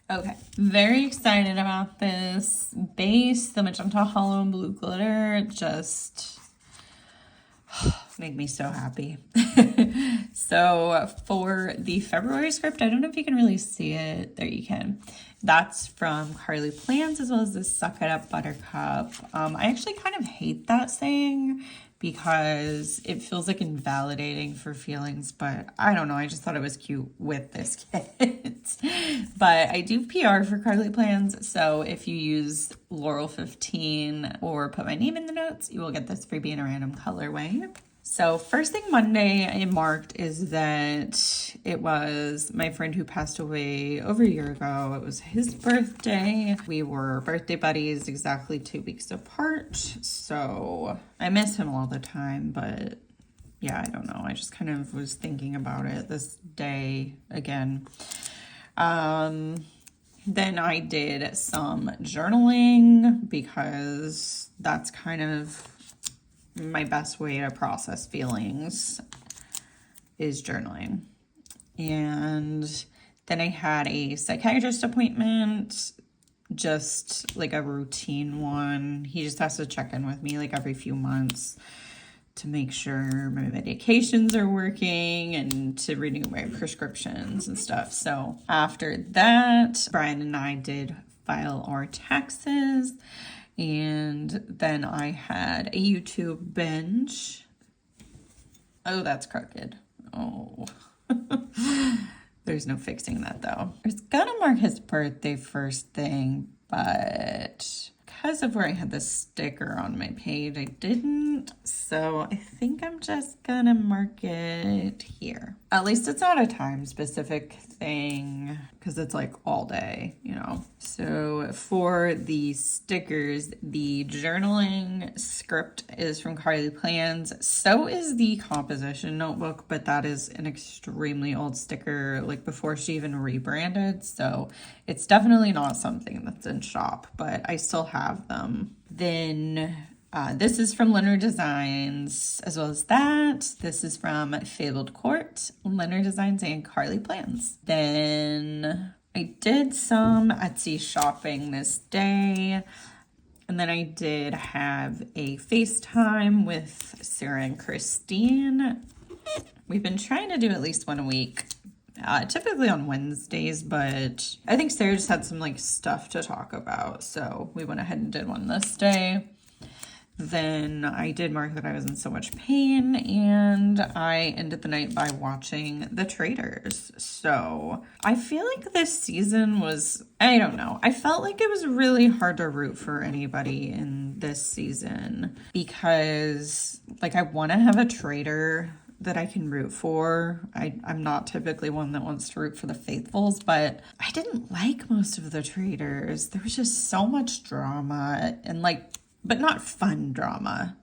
Okay, very excited about this base, the Magenta Hollow and Blue Glitter. Just made me so happy. So for the February script, I don't know if you can really see it. There you can. That's from Carly Plans as well as the Suck It Up Buttercup. I actually kind of hate that saying because it feels like invalidating for feelings, but I don't know. I just thought it was cute with this kit. But I do PR for Carly Plans, so if you use Laurel 15 or put my name in the notes, you will get this freebie in a random colorway. So first thing Monday I marked is that it was my friend who passed away over a year ago. It was his birthday. We were birthday buddies exactly 2 weeks apart. So I miss him all the time, but yeah, I don't know. I just kind of was thinking about it this day again. Then I did some journaling because that's kind of my best way to process feelings is journaling. And then I had a psychiatrist appointment, just like a routine one. He just has to check in with me like every few months to make sure my medications are working and to renew my prescriptions and stuff. So after that, Brian and I did file our taxes. And then I had a YouTube binge. Oh, that's crooked. Oh. There's no fixing that though. I was gonna mark his birthday first thing, but because of where I had the sticker on my page, I didn't. So I think I'm just gonna mark it here. At least it's not a time specific thing because it's like all day, you know. So for the stickers, the journaling script is from Carly Plans. So is the composition notebook, but that is an extremely old sticker, like before she even rebranded. So it's definitely not something that's in shop, but I still have them. Then this is from Lynner Designs, as well as that. This is from Fabled Court, Lynner Designs, and Carly Plans. Then I did some Etsy shopping this day. And then I did have a FaceTime with Sarah and Christine. We've been trying to do at least one a week. Typically on Wednesdays, but I think Sarah just had some like stuff to talk about. So we went ahead and did one this day. Then I did mark that I was in so much pain, and I ended the night by watching The Traitors. So I feel like this season was, I don't know, I felt like it was really hard to root for anybody in this season because like I want to have a traitor that I can root for. I'm not typically one that wants to root for the faithfuls, but I didn't like most of the traitors. There was just so much drama and like, but not fun drama.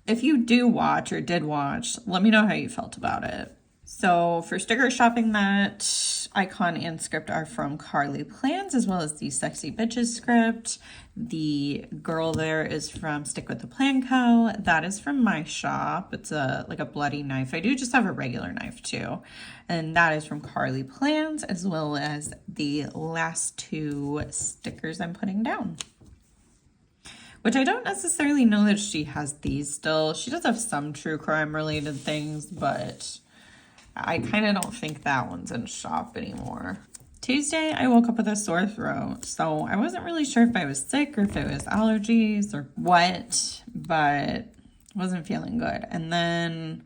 If you do watch or did watch, let me know how you felt about it. So for sticker shopping, that icon and script are from Carly Plans, as well as the Sexy Bitches script. The girl there is from Stick With The Plan Co. That is from my shop. It's like a bloody knife. I do just have a regular knife too. And that is from Carly Plans, as well as the last two stickers I'm putting down. Which I don't necessarily know that she has these still. She does have some true crime related things, but I kind of don't think that one's in shop anymore. Tuesday, I woke up with a sore throat, so I wasn't really sure if I was sick or if it was allergies or what, but wasn't feeling good. And then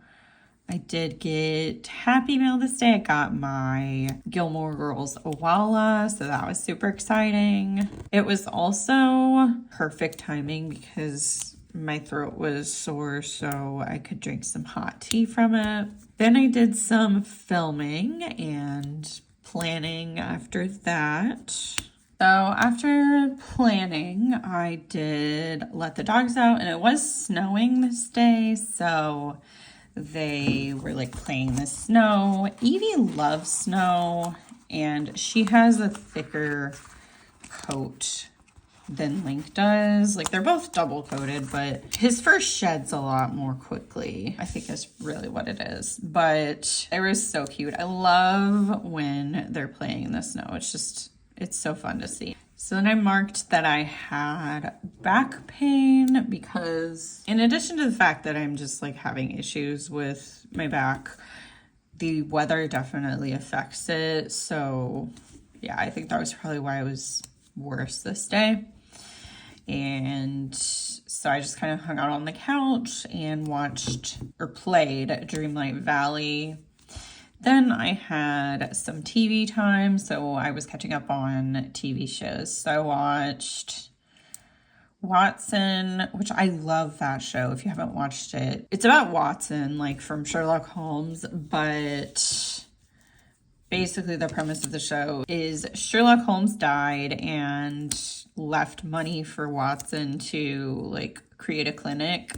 I did get Happy Mail this day. I got my Gilmore Girls Owala, so that was super exciting. It was also perfect timing because my throat was sore, so I could drink some hot tea from it. Then I did some filming and planning after that. So after planning, I did let the dogs out, and it was snowing this day, so they were like playing in the snow. Evie loves snow, and she has a thicker coat than Link does. Like, they're both double coated, but his first sheds a lot more quickly, I think is really what it is. But it was so cute. I love when they're playing in the snow. It's so fun to see. So then I marked that I had back pain because in addition to the fact that I'm just like having issues with my back, the weather definitely affects it. So yeah, I think that was probably why I was worse this day. And so I just kind of hung out on the couch and watched or played Dreamlight Valley. Then I had some TV time, so I was catching up on TV shows. So I watched Watson, which I love that show if you haven't watched it. It's about Watson, like from Sherlock Holmes, but basically the premise of the show is Sherlock Holmes died and left money for Watson to like create a clinic.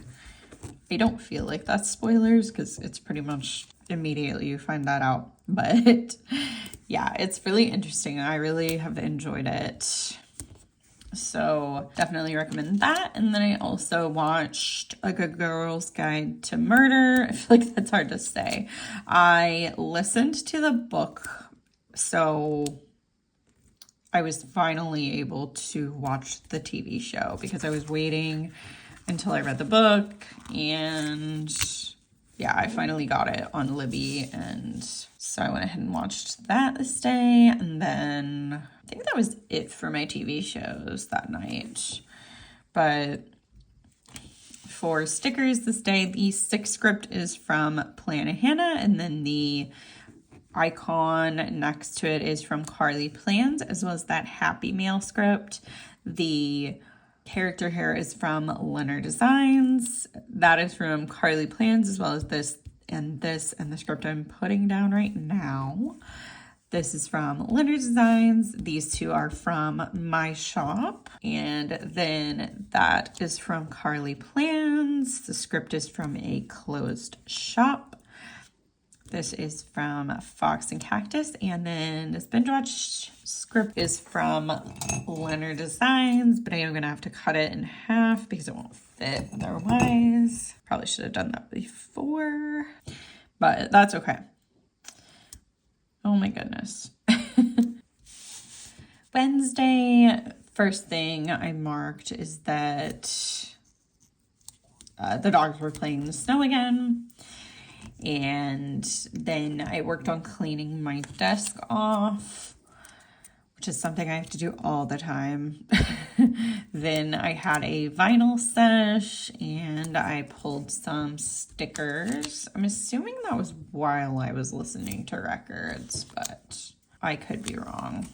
I don't feel like that's spoilers because it's pretty much immediately you find that out. But yeah, it's really interesting. I really have enjoyed it. So definitely recommend that. And then I also watched A Good Girl's Guide to Murder. I feel like that's hard to say. I listened to the book, so I was finally able to watch the TV show because I was waiting until I read the book, and yeah, I finally got it on Libby, and so I went ahead and watched that this day. And then I think that was it for my TV shows that night. But for stickers this day, the stick script is from Plan Hannah, and then the icon next to it is from Carly Plans, as well as that Happy Mail script. The character here is from Lynner Designs. That is from Carly Plans, as well as this, and the script I'm putting down right now. This is from Lynner Designs. These two are from my shop. And then that is from Carly Plans. The script is from a closed shop. This is from Fox and Cactus. And then this binge watch script is from Lynner Designs, but I am gonna have to cut it in half because it won't fit otherwise. Probably should have done that before, but that's okay. Oh my goodness. Wednesday, first thing I marked is that the dogs were playing in the snow again. And then I worked on cleaning my desk off, which is something I have to do all the time. Then I had a vinyl sesh and I pulled some stickers. I'm assuming that was while I was listening to records, but I could be wrong.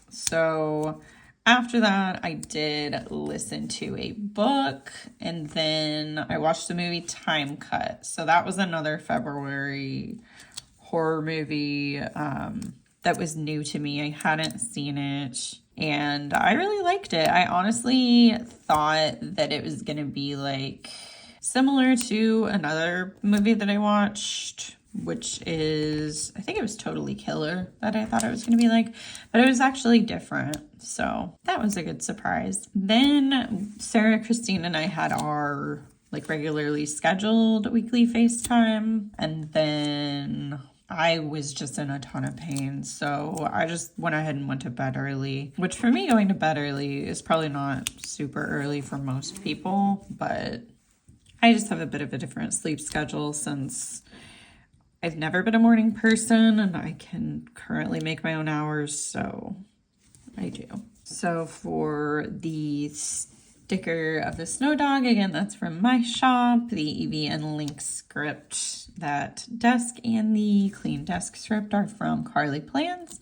So after that, I did listen to a book, and then I watched the movie Time Cut. So that was another February horror movie that was new to me. I hadn't seen it, and I really liked it. I honestly thought that it was going to be like similar to another movie that I watched, which is, I think it was Totally Killer that I thought it was going to be like, but it was actually different. So that was a good surprise. Then Sarah, Christine, and I had our like regularly scheduled weekly FaceTime, and then I was just in a ton of pain. So I just went ahead and went to bed early, which for me, going to bed early is probably not super early for most people, but I just have a bit of a different sleep schedule since I've never been a morning person and I can currently make my own hours, so I do. So for the sticker of the snow dog, again, that's from my shop. The Evie and Link script, that desk and the clean desk script are from Carly Plans,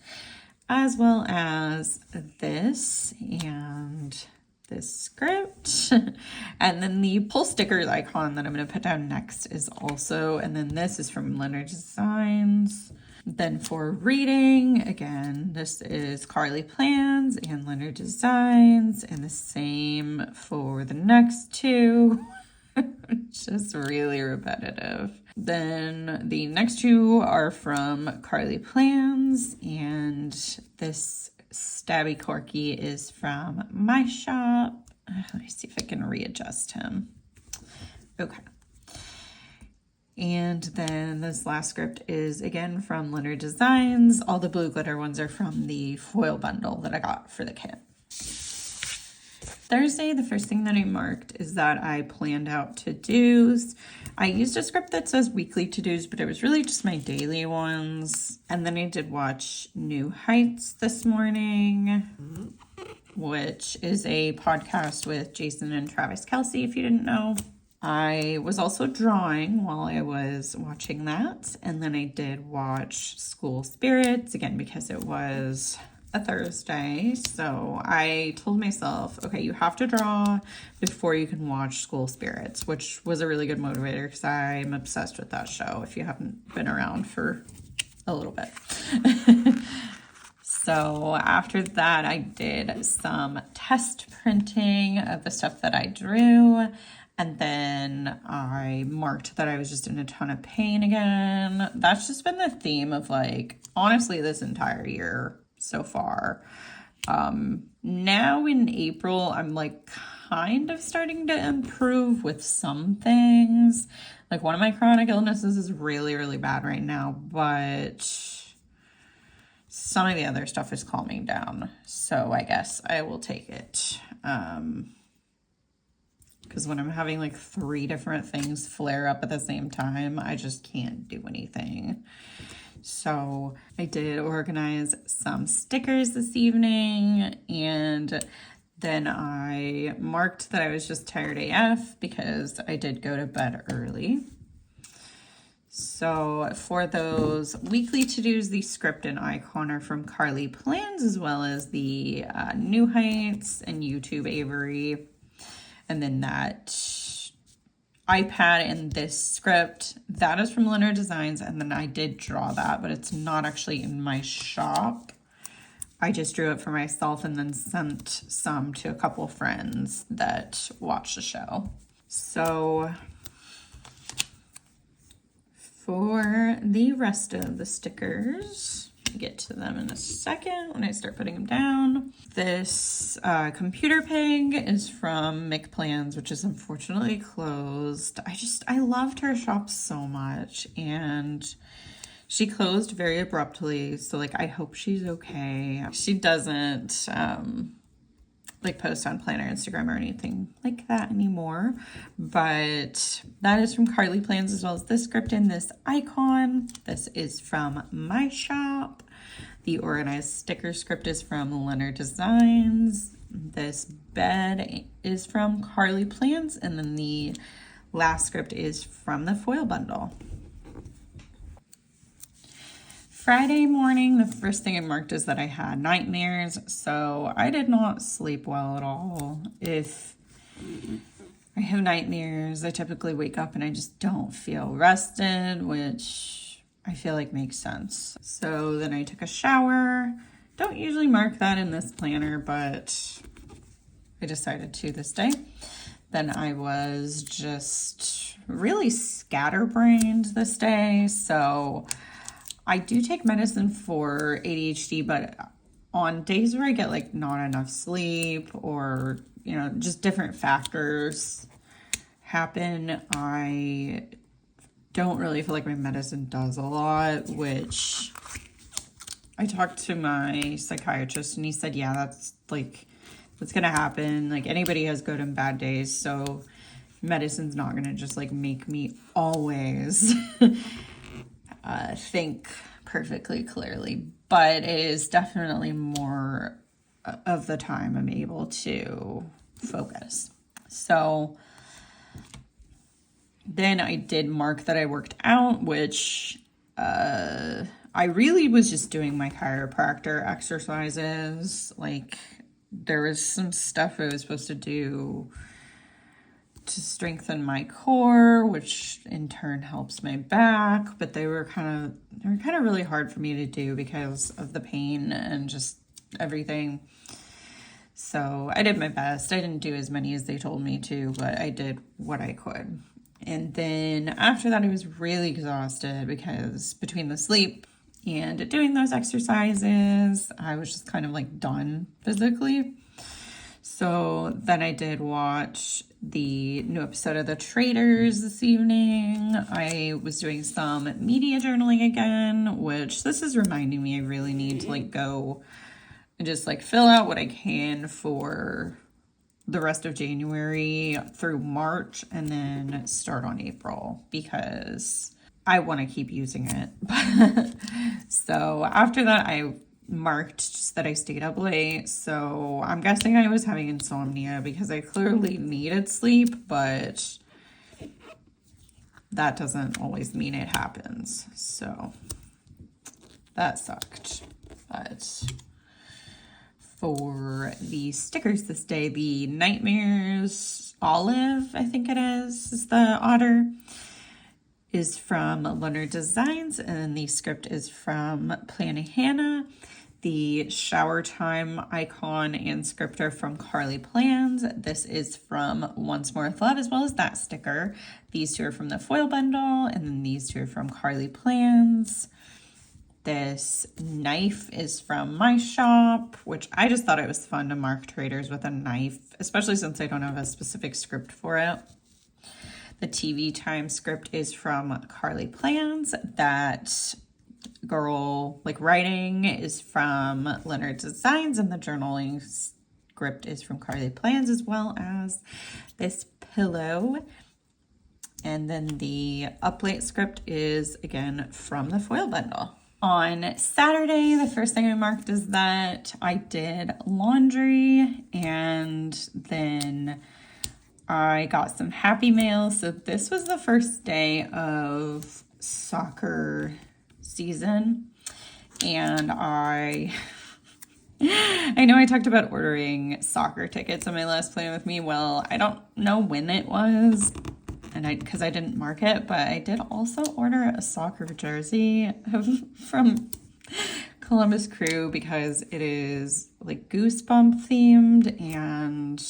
as well as this and this script. And then the pull sticker icon that I'm going to put down next is also, and then this is from Lynner Designs. Then for reading, again, this is Carly Plans and Lynner Designs, and the same for the next two. Just really repetitive. Then the next two are from Carly Plans, and this Stabby Corky is from my shop. Let me see if I can readjust him. Okay. And then this last script is again from Lynner Designs. All the blue glitter ones are from the foil bundle that I got for the kit. Thursday, the first thing that I marked is that I planned out to-dos. I used a script that says weekly to-dos, but it was really just my daily ones. And then I did watch New Heights this morning, which is a podcast with Jason and Travis Kelsey, if you didn't know. I was also drawing while I was watching that. And then I did watch School Spirits, again, because it was a Thursday. So I told myself, okay, you have to draw before you can watch School Spirits, which was a really good motivator because I'm obsessed with that show if you haven't been around for a little bit. So after that, I did some test printing of the stuff that I drew. And then I marked that I was just in a ton of pain again. That's just been the theme of, like, honestly, this entire year so far. Now in April, I'm like kind of starting to improve with some things. Like, one of my chronic illnesses is really, really bad right now, but some of the other stuff is calming down. So I guess I will take it. Because when I'm having like 3 different things flare up at the same time, I just can't do anything. So I did organize some stickers this evening, and then I marked that I was just tired AF because I did go to bed early. So for those weekly to-dos, the script and icon are from Carly Plans, as well as the New Heights and YouTube Avery. And then that iPad and this script, that is from Lynner Designs. And then I did draw that, but it's not actually in my shop. I just drew it for myself and then sent some to a couple friends that watched the show. So for the rest of the stickers, I'll get to them in a second when I start putting them down. This computer peg is from McPlans, which is unfortunately closed. I loved her shop so much, and she closed very abruptly. So, like, I hope she's okay. She doesn't like post on Planner Instagram or anything like that anymore, but that is from Carly Plans, as well as this script and this icon. This is from my shop. The organized sticker script is from Lynner Designs. This bed is from Carly Plans, and then the last script is from the foil bundle. Friday morning, the first thing I marked is that I had nightmares, so I did not sleep well at all. If I have nightmares, I typically wake up and I just don't feel rested, which I feel like makes sense. So then I took a shower. Don't usually mark that in this planner, but I decided to this day. Then I was just really scatterbrained this day, so I do take medicine for ADHD, but on days where I get like not enough sleep or, you know, just different factors happen, I don't really feel like my medicine does a lot, which I talked to my psychiatrist and he said, yeah, that's gonna happen. Like, anybody has good and bad days, so medicine's not gonna just like make me always think perfectly clearly, but it is definitely more of the time I'm able to focus. So then I did mark that I worked out, which I really was just doing my chiropractor exercises. Like, there was some stuff I was supposed to do to strengthen my core, which in turn helps my back, but they were kind of really hard for me to do because of the pain and just everything. So I did my best. I didn't do as many as they told me to, but I did what I could. And then after that, I was really exhausted because between the sleep And doing those exercises, I was just kind of like done physically. So then I did watch the new episode of The Traitors this evening. I was doing some media journaling again, which this is reminding me I really need to like go and just like fill out what I can for the rest of January through March and then start on April because I want to keep using it. So after that, I marked just that I stayed up late. So I'm guessing I was having insomnia because I clearly needed sleep, but that doesn't always mean it happens. So that sucked. But for the stickers this day, the Nightmares Olive, I think it is the otter, is from Lynner Designs, and then the script is from Planet Hannah. The shower time icon and script are from Carly Plans. This is from Once More with Love, as well as that sticker. These two are from the foil bundle, and then these two are from Carly Plans. This knife is from my shop, which I just thought it was fun to mark traders with a knife, especially since I don't have a specific script for it. The TV time script is from Carly Plans. That girl like writing is from Lynner Designs, and the journaling script is from Carly Plans, as well as this pillow. And then the uplate script is again from the foil bundle. On Saturday, the first thing I marked is that I did laundry, and then I got some Happy Mails. So this was the first day of soccer season, and I know I talked about ordering soccer tickets on my last Plan With Me. Well, I don't know when it was, and because I didn't mark it, but I did also order a soccer jersey from Columbus Crew because it is like Goosebump themed, and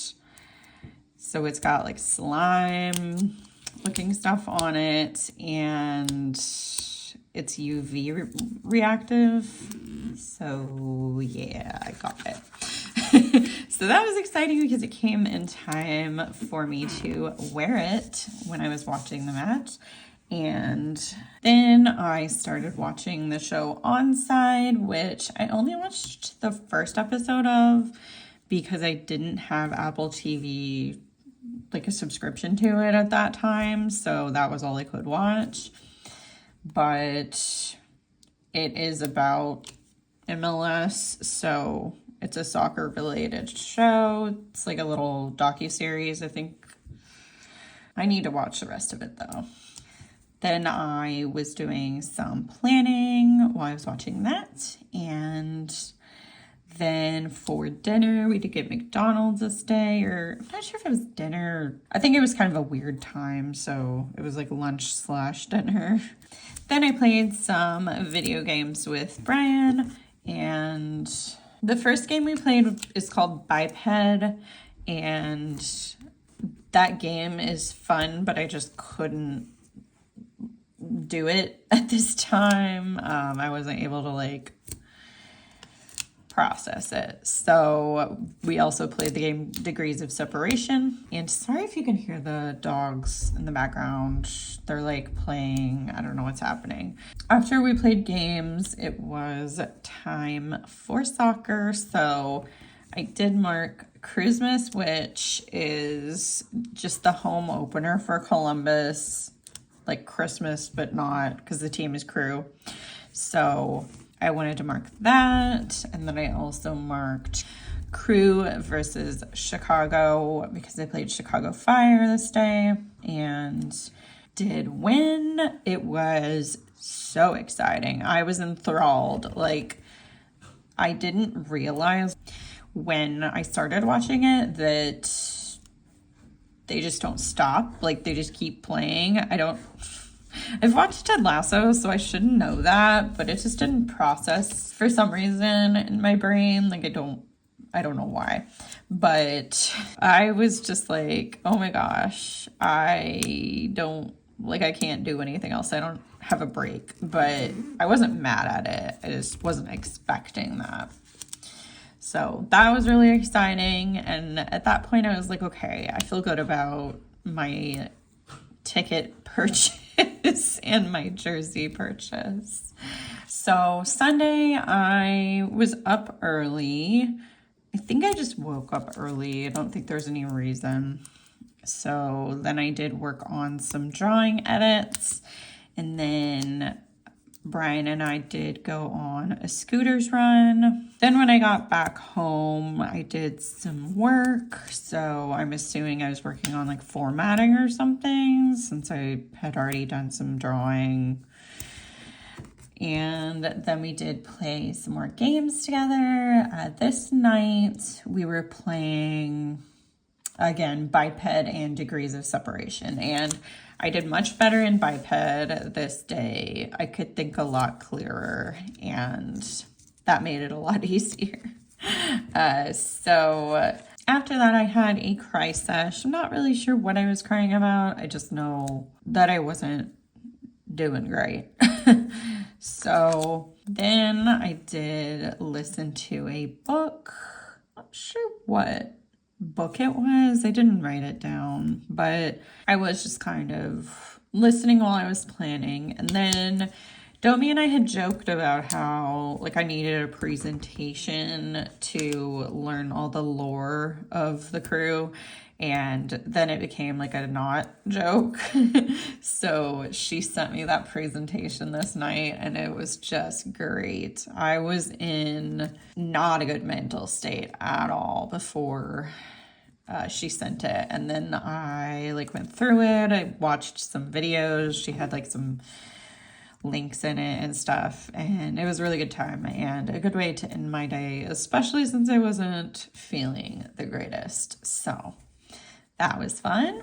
so it's got like slime looking stuff on it, and it's UV reactive. So yeah, I got it. So that was exciting because it came in time for me to wear it when I was watching the match. And then I started watching the show Onside, which I only watched the first episode of because I didn't have Apple TV, like a subscription to it at that time. So that was all I could watch. But it is about MLS, so it's a soccer related show. It's like a little docuseries, I think. I need to watch the rest of it though. Then I was doing some planning while I was watching that, and then for dinner, we did get McDonald's this day, or I'm not sure if it was dinner. I think it was kind of a weird time, so it was like lunch/dinner. Then I played some video games with Brian, and the first game we played is called Biped, and that game is fun, but I just couldn't do it at this time. I wasn't able to like process it. So we also played the game Degrees of Separation. And sorry if you can hear the dogs in the background. They're like playing, I don't know what's happening. After we played games, it was time for soccer. So I did mark Christmas, which is just the home opener for Columbus, like Christmas, but not because the team is Crew. So I wanted to mark that, and then I also marked Crew versus Chicago because I played Chicago Fire this day and did win. It was so exciting. I was enthralled. Like, I didn't realize when I started watching it that they just don't stop. Like, they just keep playing. I've watched Ted Lasso, so I should know that, but it just didn't process for some reason in my brain. Like, I don't know why, but I was just like, oh my gosh, I can't do anything else. I don't have a break, but I wasn't mad at it. I just wasn't expecting that. So that was really exciting. And at that point I was like, okay, I feel good about my ticket purchase and my jersey purchase. So Sunday I was up early. I think I just woke up early. I don't think there's any reason. So then I did work on some drawing edits, and then Brian and I did go on a scooters run. Then when I got back home, I did some work. So I'm assuming I was working on like formatting or something, since I had already done some drawing. And then we did play some more games together. This night we were playing, again, biped and degrees of separation. And I did much better in biped this day. I could think a lot clearer, and that made it a lot easier. So after that, I had a cry sesh. I'm not really sure what I was crying about. I just know that I wasn't doing great. So then I did listen to a book. Not sure what book it was. I didn't write it down, but I was just kind of listening while I was planning. And then Domi and I had joked about how like I needed a presentation to learn all the lore of the crew, and then it became like a not joke. So she sent me that presentation this night, and it was just great. I was in not a good mental state at all before she sent it, and then I like went through it. I watched some videos. She had like some links in it and stuff, and it was a really good time and a good way to end my day, especially since I wasn't feeling the greatest. So that was fun.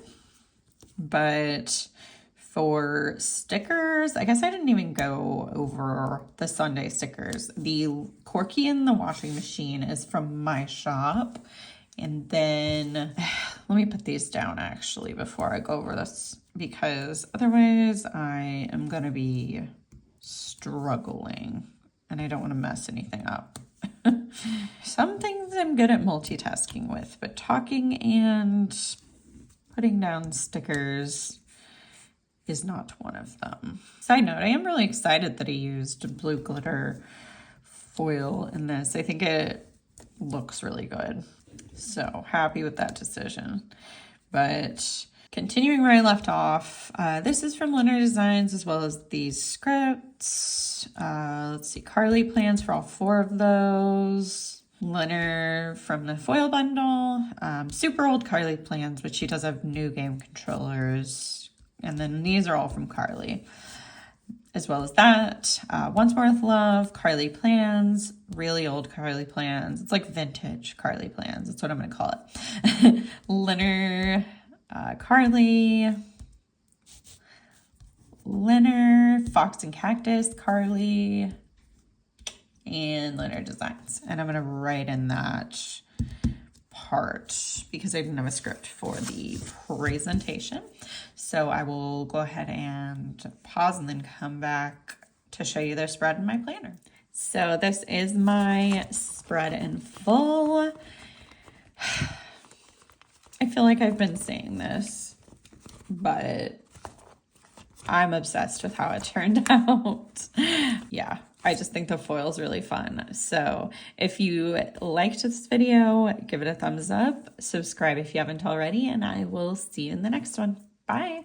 But for stickers, I guess I didn't even go over the Sunday stickers. The Corky in the washing machine is from my shop. And then let me put these down actually before I go over this, because otherwise I am going to be struggling and I don't want to mess anything up. Some things I'm good at multitasking with, but talking and putting down stickers is not one of them. Side note, I am really excited that I used blue glitter foil in this. I think it looks really good. So happy with that decision. But continuing where I left off, this is from Lynner Designs, as well as these scripts. Let's see, Carly plans for all 4 of those. Lynner from the foil bundle. Super old Carly plans, but she does have new game controllers. And then these are all from Carly. As well as that, Once More with Love, Carly plans, really old Carly plans. It's like vintage Carly plans. That's what I'm going to call it. Lynner, Carly, Lynner, Fox and Cactus, Carly, and Lynner Designs. And I'm going to write in that part because I didn't have a script for the presentation. So I will go ahead and pause and then come back to show you their spread in my planner. So this is my spread in full. I feel like I've been saying this, but I'm obsessed with how it turned out. Yeah, I just think the foil is really fun. So if you liked this video, give it a thumbs up, subscribe if you haven't already, and I will see you in the next one. Bye.